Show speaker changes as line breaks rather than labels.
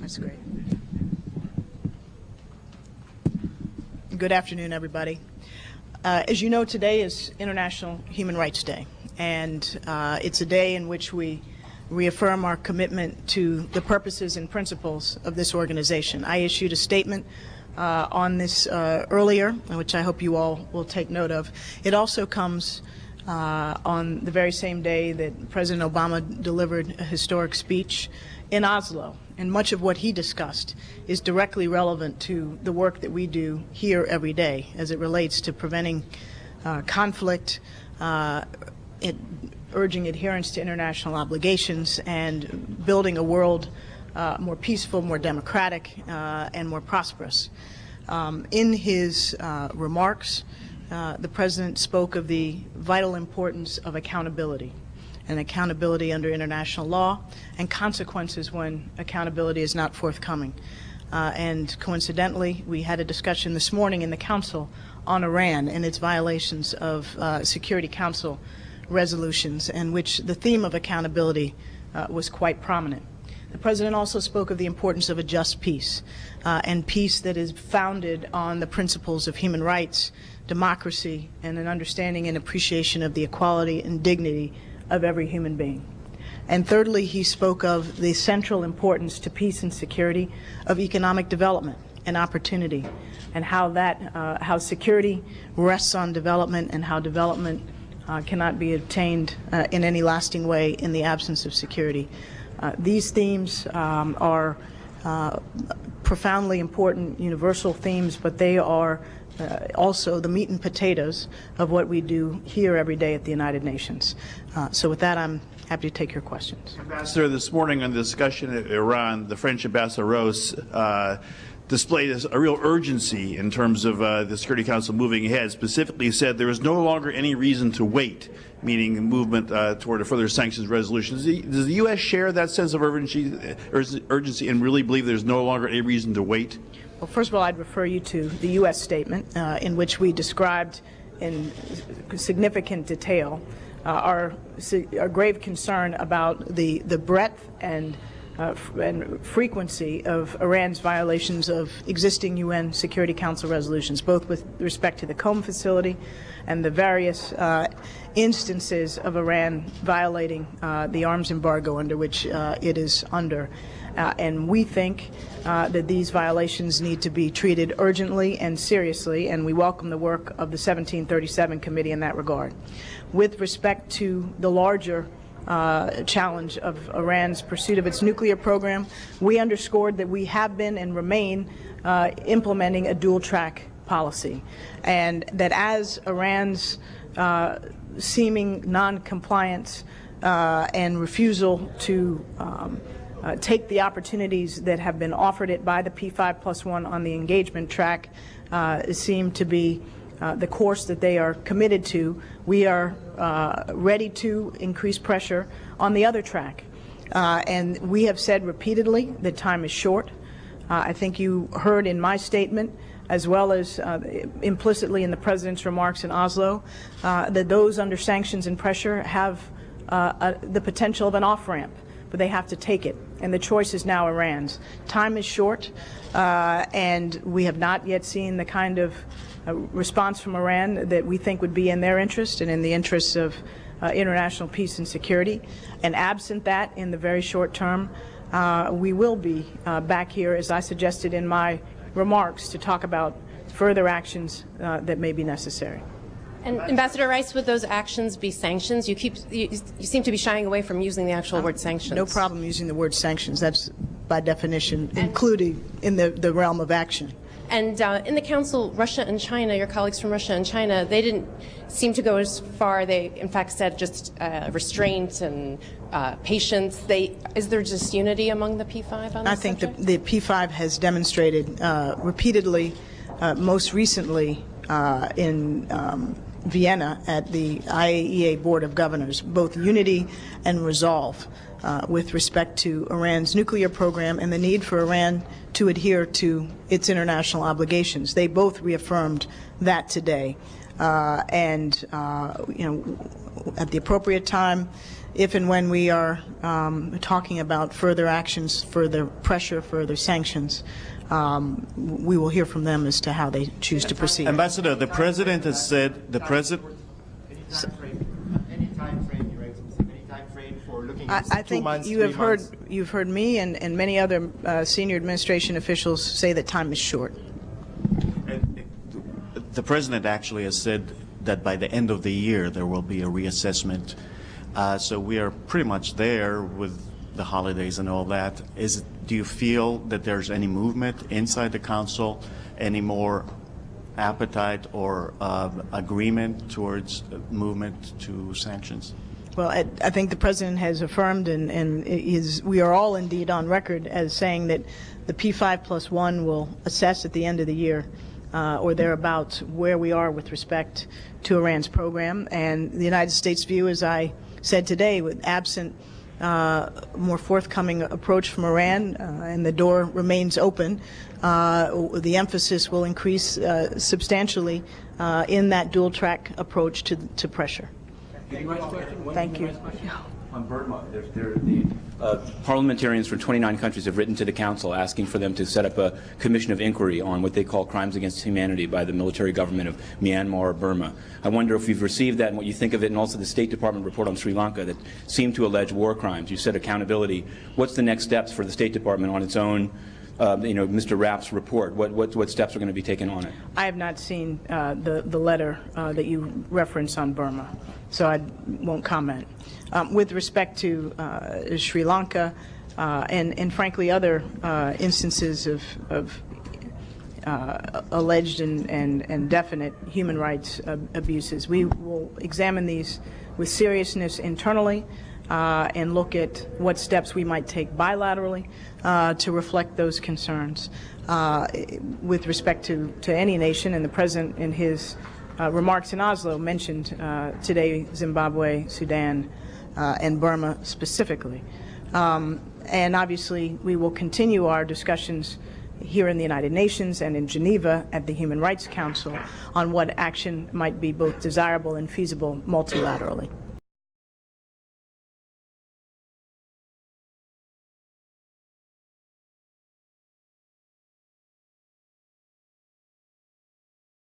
That's great. Good afternoon, everybody. As you know, today is International Human Rights Day, and it's a day in which we reaffirm our commitment to the purposes and principles of this organization. I issued a statement on this earlier, which I hope you all will take note of. It also comes on the very same day that President Obama delivered a historic speech in Oslo, and much of what he discussed is directly relevant to the work that we do here every day as it relates to preventing conflict, urging adherence to international obligations, and building a world more peaceful, more democratic, and more prosperous. In his remarks, the President spoke of the vital importance of accountability, and accountability under international law, and consequences when accountability is not forthcoming. And coincidentally, we had a discussion this morning in the Council on Iran and its violations of Security Council resolutions, in which the theme of accountability was quite prominent. The President also spoke of the importance of a just peace, and peace that is founded on the principles of human rights, democracy, and an understanding and appreciation of the equality and dignity of every human being. And thirdly, he spoke of the central importance to peace and security of economic development and opportunity, and how how security rests on development, and how development cannot be obtained in any lasting way in the absence of security. These themes are profoundly important, universal themes, but they are also the meat and potatoes of what we do here every day at the United Nations. So with that, I'm happy to take your questions.
Ambassador, this morning on the discussion of Iran, the French Ambassador Rose displayed a real urgency in terms of the Security Council moving ahead, specifically said there is no longer any reason to wait, meaning the movement toward a further sanctions resolution. Does the U.S. share that sense of urgency and really believe there's no longer any reason to wait?
Well, first of all, I'd refer you to the U.S. statement in which we described in significant detail our grave concern about the breadth and frequency of Iran's violations of existing UN Security Council resolutions, both with respect to the Qom facility and the various instances of Iran violating the arms embargo under which it is under. And we think that these violations need to be treated urgently and seriously, and we welcome the work of the 1737 Committee in that regard. With respect to the larger challenge of Iran's pursuit of its nuclear program, we underscored that we have been and remain implementing a dual-track policy, and that as Iran's seeming non-compliance and refusal to take the opportunities that have been offered it by the P5+1 on the engagement track seem to be the course that they are committed to, we are ready to increase pressure on the other track. And we have said repeatedly that time is short. I think you heard in my statement, as well as implicitly in the President's remarks in Oslo, that those under sanctions and pressure have the potential of an off-ramp, but they have to take it. And the choice is now Iran's. Time is short, and we have not yet seen the kind of response from Iran that we think would be in their interest and in the interests of international peace and security. And absent that, in the very short term, we will be back here, as I suggested in my remarks, to talk about further actions that may be necessary.
And Ambassador Rice, would those actions be sanctions? You seem to be shying away from using the actual word sanctions.
No problem using the word sanctions. That's by definition included in the realm of action.
And in the Council, Russia and China, your colleagues from Russia and China, they didn't seem to go as far. They, in fact, said just restraint and patience. Is there just unity among the P5 on this
I think
subject?
the P5 has demonstrated repeatedly, most recently in Vienna at the IAEA Board of Governors, both unity and resolve with respect to Iran's nuclear program and the need for Iran to adhere to its international obligations. They both reaffirmed that today. and at the appropriate time, if and when we are talking about further actions, further pressure, further sanctions, we will hear from them as to how they choose to proceed.
Ambassador, the President has said, the President...
Any time frame, you write any time frame for looking at
I
2
think
months,
you
3
have
months?
you've heard me and many other senior administration officials say that time is short.
The President actually has said that by the end of the year there will be a reassessment. So we are pretty much there with the holidays and all that. Do you feel that there's any movement inside the Council, any more appetite or agreement towards movement to sanctions?
Well, I think the President has affirmed, and we are all indeed on record as saying that the P5+1 will assess at the end of the year or thereabouts where we are with respect to Iran's program. And the United States view, as I said today, with absent more forthcoming approach from Iran, and the door remains open, the emphasis will increase substantially in that dual-track approach to pressure. Thank you.
On Burma, the parliamentarians from 29 countries have written to the Council asking for them to set up a commission of inquiry on what they call crimes against humanity by the military government of Myanmar or Burma. I wonder if you've received that and what you think of it, and also the State Department report on Sri Lanka that seemed to allege war crimes. You said accountability. What's the next steps for the State Department on its own? Mr. Rapp's report. What steps are going to be taken on it?
I have not seen the letter that you reference on Burma, so I won't comment. With respect to Sri Lanka and frankly other instances of alleged and definite human rights abuses, we will examine these with seriousness internally and look at what steps we might take bilaterally to reflect those concerns with respect to any nation. And the President, in his remarks in Oslo, mentioned today Zimbabwe, Sudan, and Burma specifically. And obviously, we will continue our discussions here in the United Nations and in Geneva at the Human Rights Council on what action might be both desirable and feasible multilaterally.